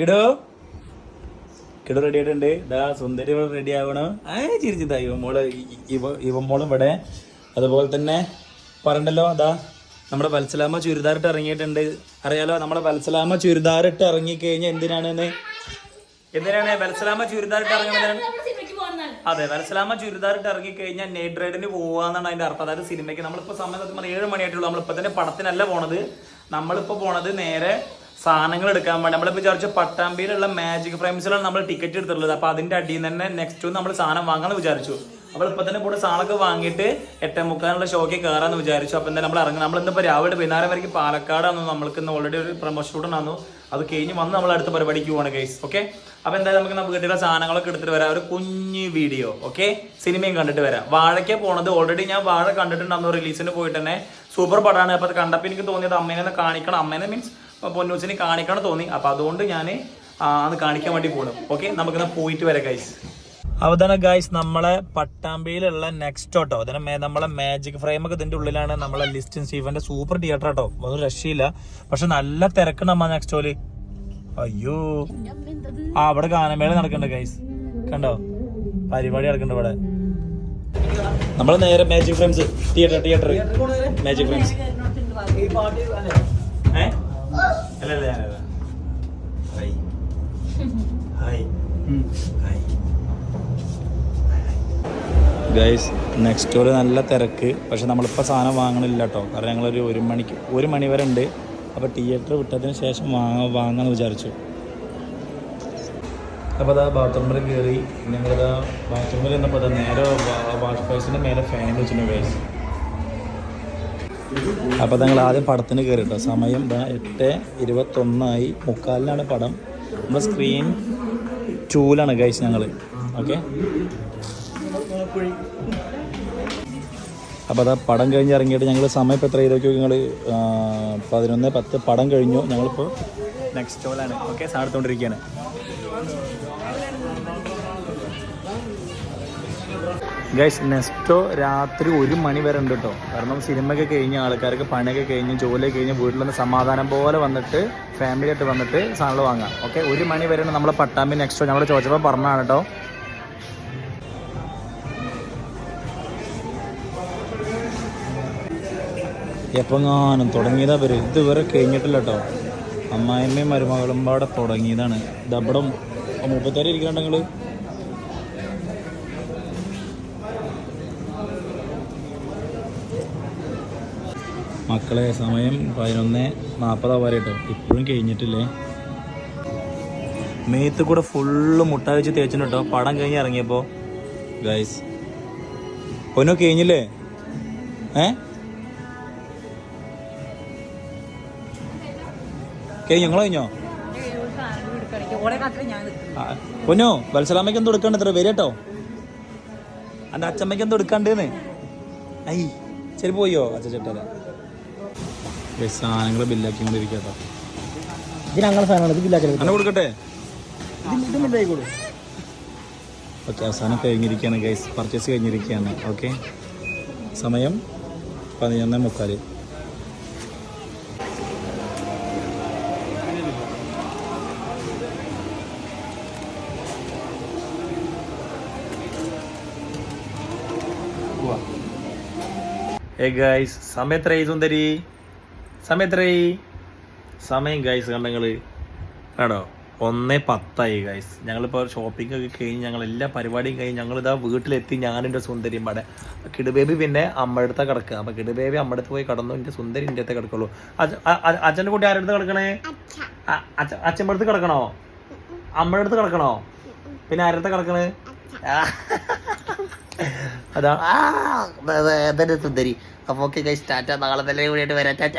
കിടോ കിടോ ready ആയിട്ടുണ്ട്. ഇതാ സുന്ദരി ready ആവണം. ചിരിച്ചിതാ ഇവമോളും ഇവിടെ. അതുപോലെ തന്നെ പറയണ്ടല്ലോ, അതാ നമ്മുടെ വത്സലാമ്മ ചുരിദാറിട്ട് ഇറങ്ങിയിട്ടുണ്ട്. അറിയാലോ, നമ്മുടെ വത്സലാമ്മ ചുരിദാറിട്ട് ഇറങ്ങിക്കഴിഞ്ഞാൽ എന്തിനാണ് വത്സലാമ്മ ചുരിദാറിട്ട് ഇറങ്ങുന്നത്? അതെ, വത്സലാമ്മ ചുരിദാറിട്ട് ഇറങ്ങിക്കഴിഞ്ഞാൽ നൈറ്റ് റൈഡിന് പോവാന്നാണ് അതിന്റെ അർത്ഥം. അതായത് സിനിമയ്ക്ക് നമ്മളിപ്പോ സമയം 7 മണിയായിട്ടുള്ളൂ. നമ്മളിപ്പോ തന്നെ പടത്തിനല്ല പോണത്. നമ്മളിപ്പോ പോണത് നേരെ സാധനങ്ങൾ എടുക്കാൻ വേണ്ടി. നമ്മളിപ്പോൾ വിചാരിച്ച പട്ടാമ്പിയിലുള്ള മാജിക് ഫ്രെയിംസിലാണ് നമ്മൾ ടിക്കറ്റ് എടുത്തിട്ടുള്ളത്. അപ്പോൾ അതിന്റെ അടിയിൽ നിന്ന് തന്നെ നെക്സ്റ്റ് നമ്മൾ സാധനം വാങ്ങാമെന്ന് വിചാരിച്ചു. അപ്പോൾ ഇപ്പം തന്നെ കൂടെ സാധനമൊക്കെ വാങ്ങിയിട്ട് 8:30 ഷോയ്ക്ക് കയറാമെന്ന് വിചാരിച്ചു. അപ്പം എന്തായാലും നമ്മൾ ഇറങ്ങും. നമ്മളിന്നിപ്പോൾ രാവിലെ വൈകുന്നേരം വരയ്ക്ക് പാലക്കാടാണ്. നമ്മൾക്ക് ഇന്ന് ഓൾറെഡി ഒരു പ്രൊമോഷൻ ഷൂട്ടുണ്ടായിരുന്നു. അത് കഴിഞ്ഞ് വന്ന് നമ്മൾ അടുത്ത പരിപാടിക്ക് പോവാണ് ഗൈസ്. ഓക്കെ, അപ്പോൾ എന്തായാലും നമുക്ക് വീട്ടിലെ സാധനങ്ങളൊക്കെ എടുത്തിട്ട് വരാം. ഒരു കുഞ്ഞ് വീഡിയോ, ഓക്കെ, സിനിമയും കണ്ടിട്ട് വരാം. വാഴയ്ക്ക് പോണത് ഓൾറെഡി ഞാൻ വാഴ കണ്ടിട്ടുണ്ടായിരുന്നു. റിലീസിന് പോയിട്ട് തന്നെ സൂപ്പർ പടമാണ്. അപ്പോൾ അത് കണ്ടപ്പോൾ എനിക്ക് തോന്നിയത് അമ്മേനെ കാണിക്കണം. അമ്മേനെ മീൻസ് പൊന്നൂസിനെ കാണിക്കണം തോന്നി. അപ്പോൾ അതുകൊണ്ട് ഞാൻ അത് കാണിക്കാൻ വേണ്ടി പോകണം. ഓക്കെ, നമുക്കിന്ന് പോയിട്ട് വരാം ഗൈസ്. അവതാണ് ഗൈസ് നമ്മളെ പട്ടാമ്പിയിലുള്ള നെക്സ്റ്റ് കേട്ടോ. അതിന് നമ്മളെ മാജിക് ഫ്രെയിം ഒക്കെ ഇതിന്റെ ഉള്ളിലാണ്. നമ്മളെ ലിസ്റ്റിൻ സ്റ്റീഫന്റെ സൂപ്പർ തിയേറ്റർ കേട്ടോ. ഒരു രക്ഷയില്ല. പക്ഷെ നല്ല തിരക്കുണ്ട് അമ്മ നെക്സ്റ്റ് ഹോല്. അയ്യോ, അവിടെ ഗാനമേള നടക്കുന്നുണ്ട് ഗൈസ്. കണ്ടോ, പരിപാടി നടക്കുന്നുണ്ട് ഇവിടെ. നമ്മള് നേരെ magic frames theatre magic frames. Guys next ഒരു നല്ല തിരക്ക്. പക്ഷെ നമ്മളിപ്പോൾ സാധനം വാങ്ങണില്ല കേട്ടോ. കാരണം ഞങ്ങളൊരു 1 മണി വരെ ഉണ്ട്. അപ്പോൾ തിയേറ്റർ വിട്ടതിന് ശേഷം വാങ്ങാമെന്ന് വിചാരിച്ചു. അപ്പോൾ അതാ ബാത്റൂമിൽ കയറി. ഞങ്ങളിതാ ബാത്റൂമിൽ എന്നപ്പോൾ നേരെ വാഷ് ബേസിൻ്റെ മേലെ ഫാൻ വെച്ചിട്ടുണ്ട് ഗൈസ്. അപ്പോൾ ഞങ്ങൾ ആദ്യം പടത്തിന് കയറി കേട്ടോ. സമയം 8:21 3:45 പടം. നമ്മുടെ സ്ക്രീൻ 2 ഗൈസ് ഞങ്ങൾ. ഓക്കെ, അപ്പോൾ അതാ പടം കഴിഞ്ഞ് ഇറങ്ങിയിട്ട് ഞങ്ങൾ സമയം ഇപ്പോൾ എത്ര ചെയ്തോക്കി നിങ്ങൾ 11:10 പടം കഴിഞ്ഞു. ഞങ്ങളിപ്പോൾ നെക്സ്റ്റ് ഷോയിലാണ്. ഓക്കെ, സാധനത്തോണ്ടിരിക്കുകയാണ്. ഗൈസ് നെക്സ്റ്റ് രാത്രി 1 മണി വരെ ഉണ്ട് കേട്ടോ. കാരണം സിനിമയൊക്കെ കഴിഞ്ഞ് ആൾക്കാർക്ക് പണിയൊക്കെ കഴിഞ്ഞ് ജോലിയൊക്കെ കഴിഞ്ഞ് വീട്ടിലൊന്ന് സമാധാനം പോലെ വന്നിട്ട് ഫാമിലി ആയിട്ട് വന്നിട്ട് സാധനങ്ങൾ വാങ്ങാം. ഓക്കെ, 1 മണി വരെയാണ് നമ്മളെ പട്ടാമ്പി നെക്സ്റ്റ് ഷോ. ഞങ്ങൾ ചോദിച്ചപ്പോൾ പറഞ്ഞതാണ് കേട്ടോ. എപ്പോഴാനും തുടങ്ങിയതാ പേര്. ഇതുവരെ കഴിഞ്ഞിട്ടില്ല കേട്ടോ. അമ്മായിമ്മയും മരുമകളും പാടെ തുടങ്ങിയതാണ്. ഇതവിടെ 30 ഇരിക്കണ്ടെങ്കിൽ മക്കളെ സമയം 11:40 വരെ കേട്ടോ. ഇപ്പോഴും കഴിഞ്ഞിട്ടില്ലേ. മേത്ത് കൂടെ ഫുള്ള് മുട്ട വെച്ച് തേച്ചിട്ട് കേട്ടോ. പടം കഴിഞ്ഞ് ഇറങ്ങിയപ്പോൾ ഗൈസ് പൊന്നോ കഴിഞ്ഞില്ലേ? ഞങ്ങൾ കഴിഞ്ഞോ? പൊന്നോ വത്സലാമ്മയ്ക്ക് എന്ത് എടുക്കണ്ട ഇത്ര വരെ കേട്ടോ. എൻ്റെ അച്ഛമ്മയ്ക്ക് എന്ത് എടുക്കണ്ടേന്ന്. ഐ ശരി പോയോ അച്ഛച്ചേട്ട. സാധനങ്ങൾ ബില്ലാക്കി കൊണ്ടിരിക്കട്ടോ. അങ്ങനെ കൊടുക്കട്ടെ. ഓക്കെ, അവസാനം കഴിഞ്ഞിരിക്കുകയാണ് ഗൈസ്. പർച്ചേസ് കഴിഞ്ഞിരിക്കുകയാണ്. ഓക്കെ, സമയം 11:45. ഗൈസ് സമയം എത്രയായി സുന്ദരി? സമയം ഗൈസ് കണ്ടങ്ങൾ ആണോ 1:10 ഗൈസ്. ഞങ്ങളിപ്പോൾ ഷോപ്പിംഗ് ഒക്കെ കഴിഞ്ഞ് ഞങ്ങൾ എല്ലാ പരിപാടിയും കഴിഞ്ഞ് ഞങ്ങളിതാ വീട്ടിലെത്തി. ഞാനെൻ്റെ സുന്ദരിയും പാടെ. കിടുബേബി പിന്നെ അമ്മയുടെ കിടക്കുക. അപ്പോൾ കിടുബേബി അമ്മയുടെ പോയി കിടന്നു. എൻ്റെ സുന്ദരി എൻ്റെ അടുത്ത് കിടക്കുള്ളൂ. അച്ഛൻ്റെ കുട്ടി ആരുടെ അടുത്ത് കിടക്കണേ? അച്ഛൻ്റെ അടുത്ത് കിടക്കണോ? അമ്മയുടെ അടുത്ത് കിടക്കണോ? പിന്നെ ആരുടെ അടുത്ത് കിടക്കണേ? അതാ സുന്ദരി. അപ്പോൾ ഓക്കെ ഗൈസ്, ടാറ്റ. നാളെ തന്നെ കൂടിയായിട്ട് വരാം. ടാറ്റ.